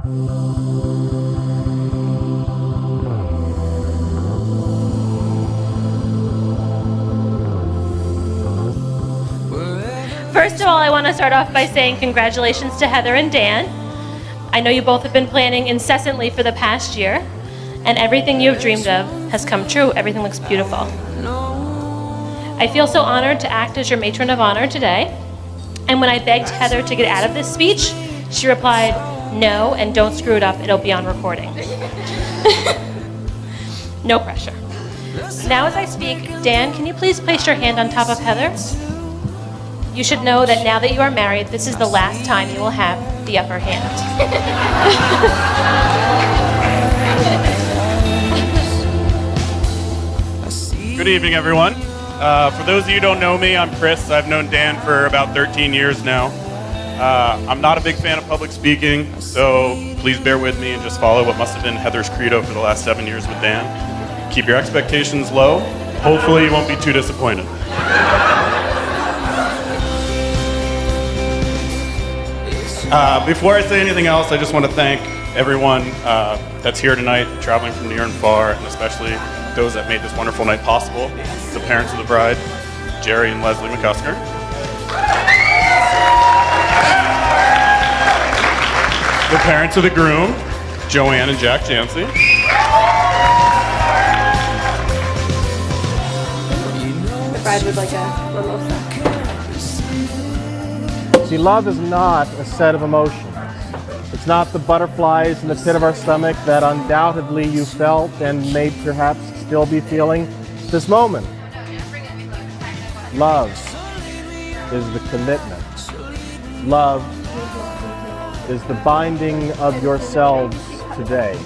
First of all, I want to start off by saying congratulations to Heather and Dan. I know you both have been planning incessantly for the past year, and everything you have dreamed of has come true. Everything looks beautiful. I feel so honored to act as your matron of honor today. And when I begged Heather to get out of this speech, she replied, "No, and don't screw it up, it'll be on recording." No pressure. Now as I speak, Dan, can you please place your hand on top of Heather? You should know that now that you are married, this is the last time you will have the upper hand. Good evening, everyone. For those of you who don't know me, I'm Chris. I've known Dan for about 13 years now. I'm not a big fan of public speaking, so please bear with me and just follow what must have been Heather's credo for the last 7 years with Dan. Keep your expectations low. Hopefully you won't be too disappointed. Before I say anything else, I just want to thank everyone that's here tonight, traveling from near and far, and especially those that made this wonderful night possible. The parents of the bride, Jerry and Leslie McCusker. The parents of the groom, Joanne and Jack Jancy. The bride would like a mimosa. See, love is not a set of emotions. It's not the butterflies in the pit of our stomach that undoubtedly you felt and may perhaps still be feeling this moment. Love is the commitment. Love is the binding of yourselves today.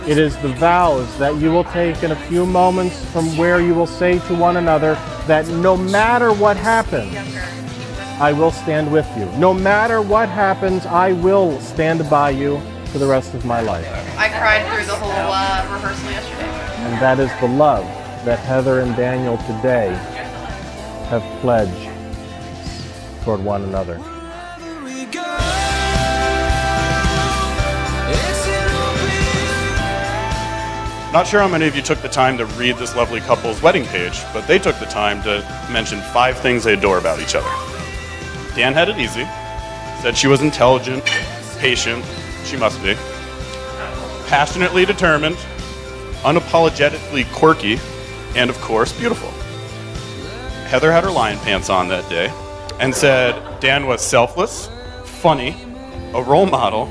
It is the vows that you will take in a few moments from where you will say to one another that no matter what happens, I will stand with you. No matter what happens, I will stand by you for the rest of my life. I cried through the whole rehearsal yesterday. And that is the love that Heather and Daniel today have pledged toward one another. Not sure how many of you took the time to read this lovely couple's wedding page, but they took the time to mention 5 things they adore about each other. Dan had it easy, said she was intelligent, patient, she must be, passionately determined, unapologetically quirky, and of course, beautiful. Heather had her lion pants on that day and said Dan was selfless, funny, a role model,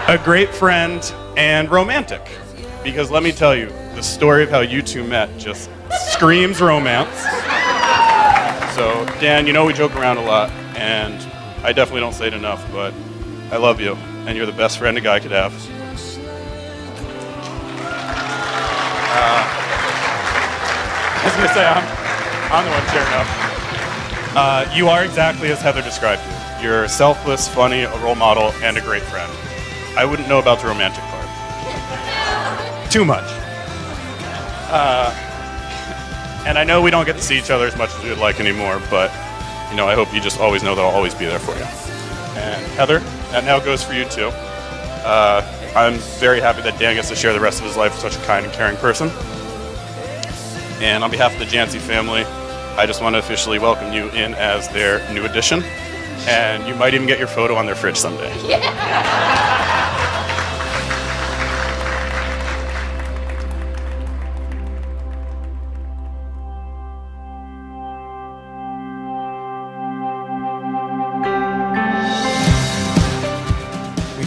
a great friend, and romantic. Because let me tell you, the story of how you two met just screams romance. So, Dan, you know we joke around a lot, and I definitely don't say it enough, but I love you, and you're the best friend a guy could have. I was going to say, I'm the one tearing up. You are exactly as Heather described you. You're selfless, funny, a role model, and a great friend. I wouldn't know about the romantic part. Too much. And I know we don't get to see each other as much as we would like anymore, but you know, I hope you just always know that I'll always be there for you. And Heather, that now goes for you too. I'm very happy that Dan gets to share the rest of his life with such a kind and caring person. And on behalf of the Jancy family, I just want to officially welcome you in as their new addition. And you might even get your photo on their fridge someday. Yeah.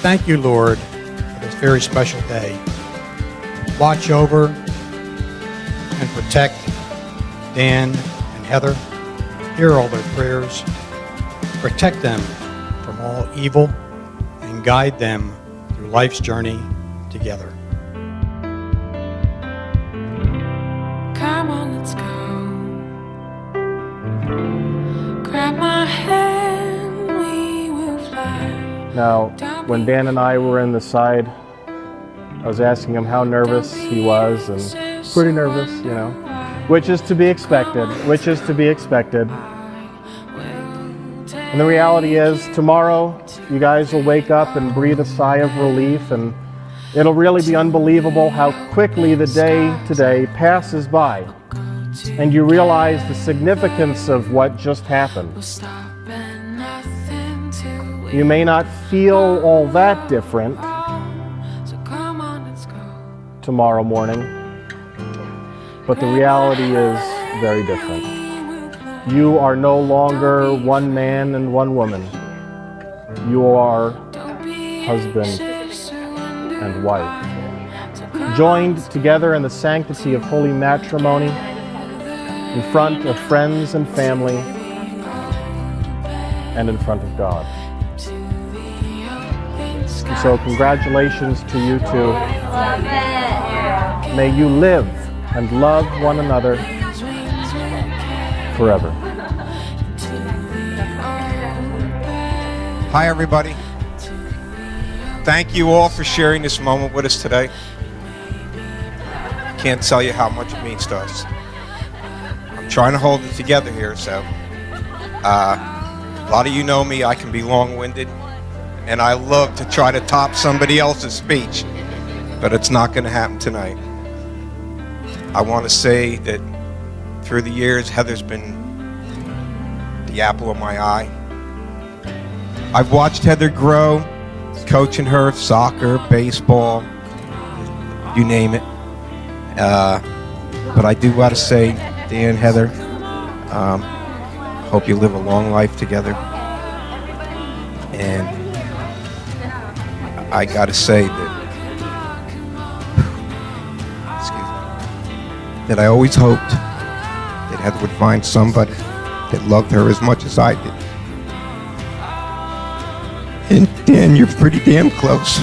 Thank you, Lord, for this very special day. Watch over and protect Dan and Heather. Hear all their prayers. Protect them from all evil and guide them through life's journey together. Come on, let's go. Grab my hand, we will fly. Now, when Dan and I were in the side, I was asking him how nervous he was, and pretty nervous, you know, which is to be expected, And the reality is, tomorrow, you guys will wake up and breathe a sigh of relief, and it'll really be unbelievable how quickly the day today passes by, and you realize the significance of what just happened. You may not feel all that different tomorrow morning, but the reality is very different. You are no longer one man and one woman. You are husband and wife, joined together in the sanctity of holy matrimony, in front of friends and family, and in front of God. And so congratulations to you two. May you live and love one another forever. Hi, everybody. Thank you all for sharing this moment with us today. I can't tell you how much it means to us. I'm trying to hold it together here, so a lot of you know me. I can be long-winded, and I love to try to top somebody else's speech, but it's not going to happen tonight. I want to say that through the years, Heather's been the apple of my eye. I've watched Heather grow, coaching her soccer, baseball, you name it. But I do want to say, Dan, Heather, hope you live a long life together. And I got to say that I always hoped that Heather would find somebody that loved her as much as I did. And Dan, you're pretty damn close.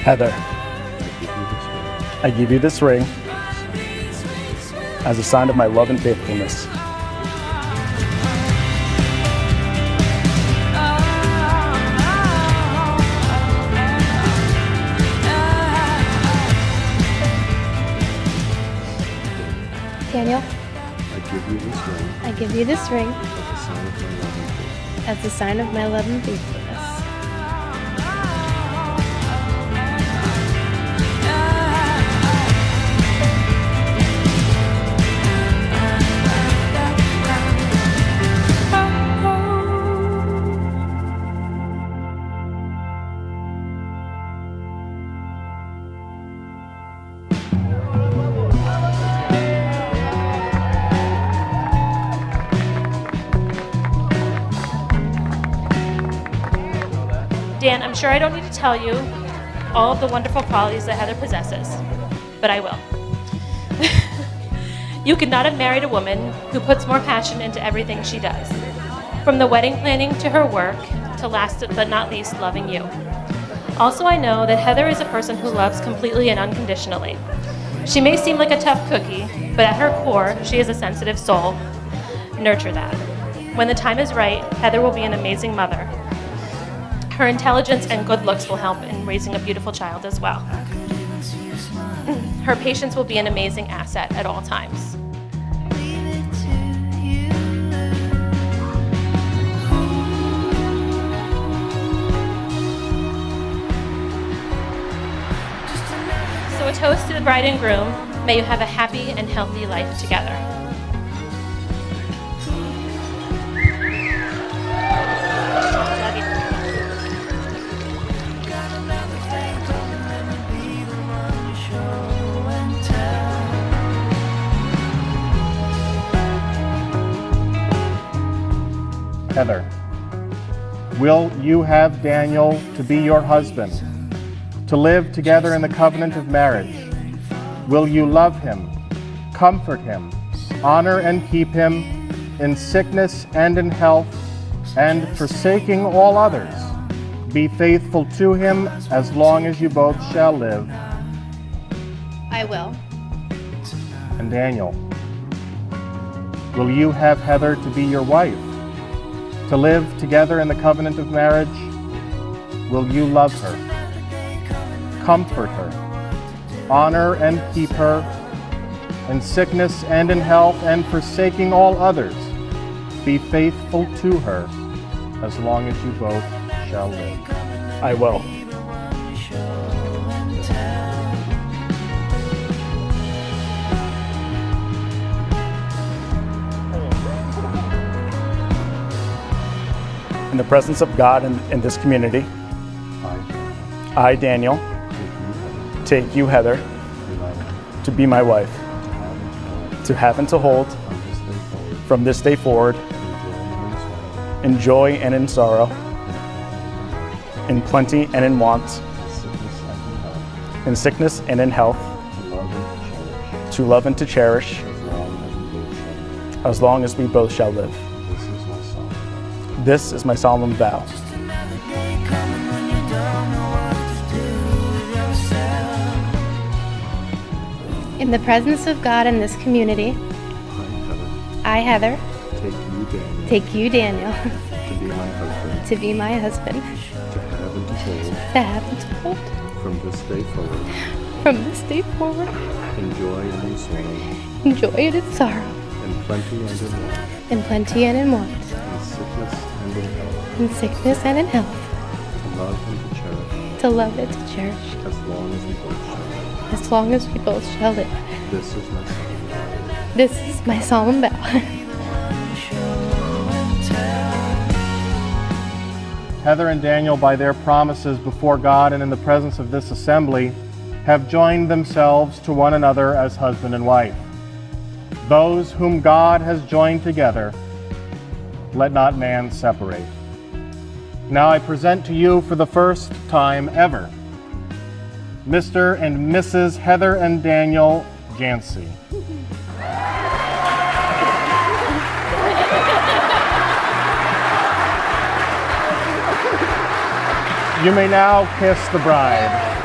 Heather, I give you this ring as a sign of my love and faithfulness. Daniel, I give you this ring I give you this ring as a sign of my love and faith. as a sign of my love and faithfulness. Dan, I'm sure I don't need to tell you all of the wonderful qualities that Heather possesses, but I will. You could not have married a woman who puts more passion into everything she does, from the wedding planning to her work, to last but not least, loving you. Also, I know that Heather is a person who loves completely and unconditionally. She may seem like a tough cookie, but at her core, she is a sensitive soul. Nurture that. When the time is right, Heather will be an amazing mother. Her intelligence and good looks will help in raising a beautiful child as well. Her patience will be an amazing asset at all times. So a toast to the bride and groom. May you have a happy and healthy life together. Love you. Heather, will you have Daniel to be your husband, to live together in the covenant of marriage? Will you love him, comfort him, honor and keep him in sickness and in health, and forsaking all others, be faithful to him as long as you both shall live? I will. And Daniel, will you have Heather to be your wife? To live together in the covenant of marriage? Will you love her, comfort her, honor and keep her, in sickness and in health, and forsaking all others, be faithful to her as long as you both shall live? I will. In the presence of God in this community, I, Daniel, take you, Heather, to be my wife, to have and to hold, from this day forward, in joy and in sorrow, in plenty and in want, in sickness and in health, to love and to cherish, as long as we both shall live. This is my solemn vow. In the presence of God in this community, I, Heather, take you, Daniel, to be my husband, to have and to hold, From this day forward, from this day forward, in joy and in sorrow, in joy and in sorrow, in plenty and in want, in plenty and in want, in sickness and in health, in sickness and in health, to love and to cherish, to love and to cherish, as long as we both shall live. as long as we both shall live. This is my solemn vow. This is my solemn vow. Heather and Daniel, by their promises before God and in the presence of this assembly, have joined themselves to one another as husband and wife. Those whom God has joined together, let not man separate. Now I present to you for the first time ever, Mr. and Mrs. Heather and Daniel Jancy. You may now kiss the bride.